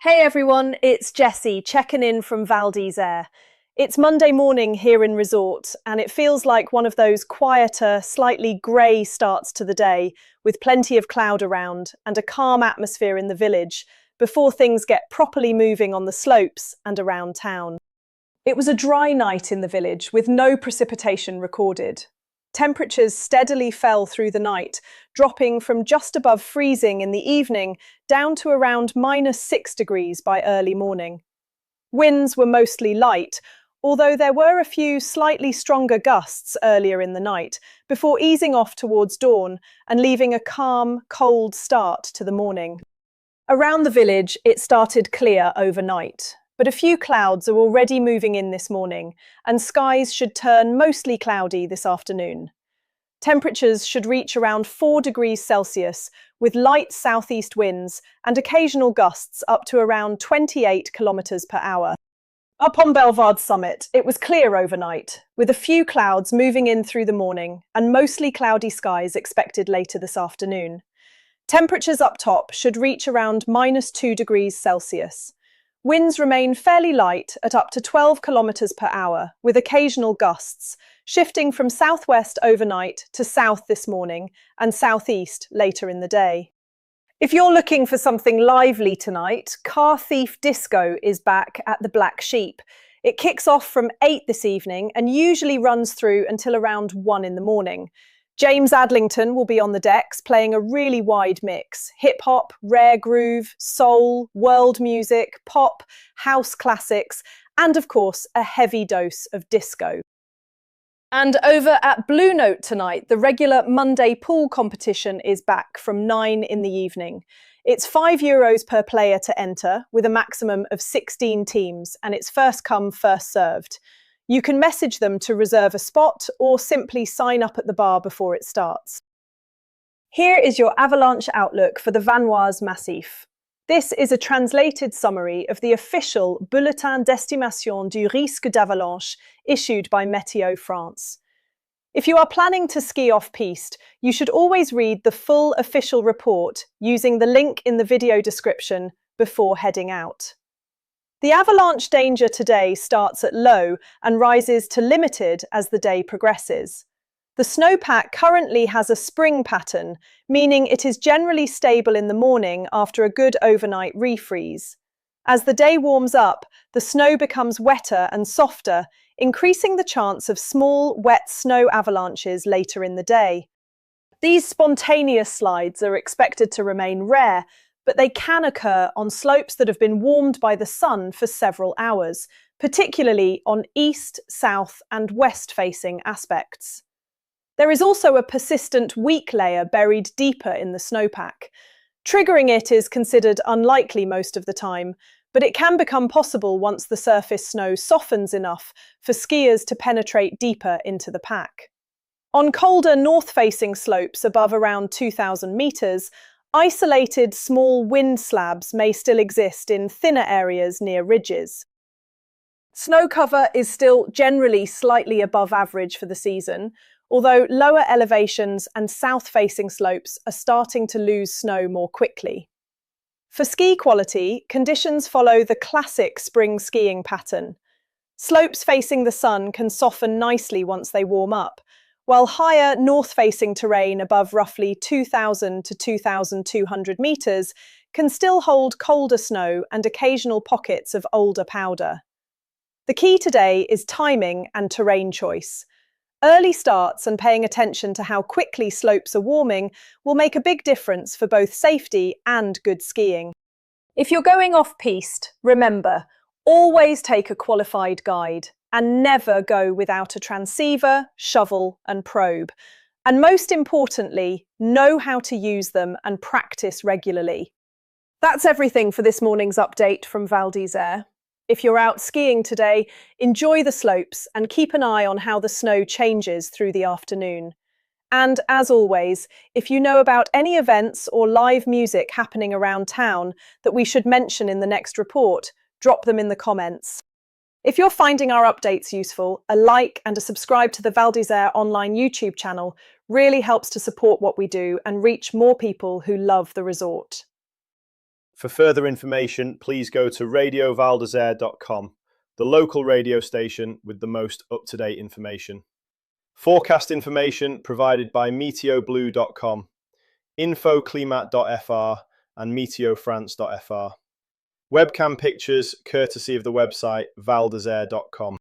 Hey everyone, it's Jessie checking in from Valde's. It's Monday morning here in resort, and it feels like one of those quieter, slightly grey starts to the day, with plenty of cloud around and a calm atmosphere in the village before things get properly moving on the slopes and around town. It was a dry night in the village with no precipitation recorded. Temperatures steadily fell through the night, dropping from just above freezing in the evening down to around -6 degrees by early morning. Winds were mostly light, although there were a few slightly stronger gusts earlier in the night, before easing off towards dawn and leaving a calm, cold start to the morning. Around the village, it started clear overnight, but a few clouds are already moving in this morning, and skies should turn mostly cloudy this afternoon. Temperatures should reach around 4 degrees Celsius, with light southeast winds and occasional gusts up to around 28 kilometers per hour. Up on Bellevarde summit, it was clear overnight, with a few clouds moving in through the morning and mostly cloudy skies expected later this afternoon. Temperatures up top should reach around -2 degrees Celsius. Winds remain fairly light at up to 12 kilometers per hour, with occasional gusts, shifting from southwest overnight to south this morning and southeast later in the day. If you're looking for something lively tonight, Car Thief Disco is back at the Black Sheep. It kicks off from 8 this evening and usually runs through until around 1 in the morning. James Adlington will be on the decks playing a really wide mix: hip-hop, rare groove, soul, world music, pop, house classics, and of course a heavy dose of disco. And over at Blue Note tonight, the regular Monday pool competition is back from 9 in the evening. It's €5 per player to enter, with a maximum of 16 teams, and it's first come, first served. You can message them to reserve a spot or simply sign up at the bar before it starts. Here is your avalanche outlook for the Vanoise massif. This is a translated summary of the official Bulletin d'estimation du risque d'avalanche issued by Météo France. If you are planning to ski off-piste, you should always read the full official report using the link in the video description before heading out. The avalanche danger today starts at low and rises to limited as the day progresses. The snowpack currently has a spring pattern, meaning it is generally stable in the morning after a good overnight refreeze. As the day warms up, the snow becomes wetter and softer, increasing the chance of small, wet snow avalanches later in the day. These spontaneous slides are expected to remain rare, but they can occur on slopes that have been warmed by the sun for several hours, particularly on east, south, and west-facing aspects. There is also a persistent weak layer buried deeper in the snowpack. Triggering it is considered unlikely most of the time, but it can become possible once the surface snow softens enough for skiers to penetrate deeper into the pack. On colder north-facing slopes above around 2,000 metres, isolated small wind slabs may still exist in thinner areas near ridges. Snow cover is still generally slightly above average for the season, although lower elevations and south-facing slopes are starting to lose snow more quickly. For ski quality, conditions follow the classic spring skiing pattern. Slopes facing the sun can soften nicely once they warm up, while higher north-facing terrain above roughly 2,000 to 2,200 metres can still hold colder snow and occasional pockets of older powder. The key today is timing and terrain choice. Early starts and paying attention to how quickly slopes are warming will make a big difference for both safety and good skiing. If you're going off-piste, remember, always take a qualified guide and never go without a transceiver, shovel, and probe. And most importantly, know how to use them and practice regularly. That's everything for this morning's update from Valde's. If you're out skiing today, enjoy the slopes and keep an eye on how the snow changes through the afternoon. And as always, if you know about any events or live music happening around town that we should mention in the next report, drop them in the comments. If you're finding our updates useful, a like and a subscribe to the Valde's online YouTube channel really helps to support what we do and reach more people who love the resort. For further information, please go to radiovaldezere.com, the local radio station with the most up-to-date information. Forecast information provided by meteoblue.com, infoclimat.fr and meteofrance.fr. Webcam pictures courtesy of the website valdezere.com.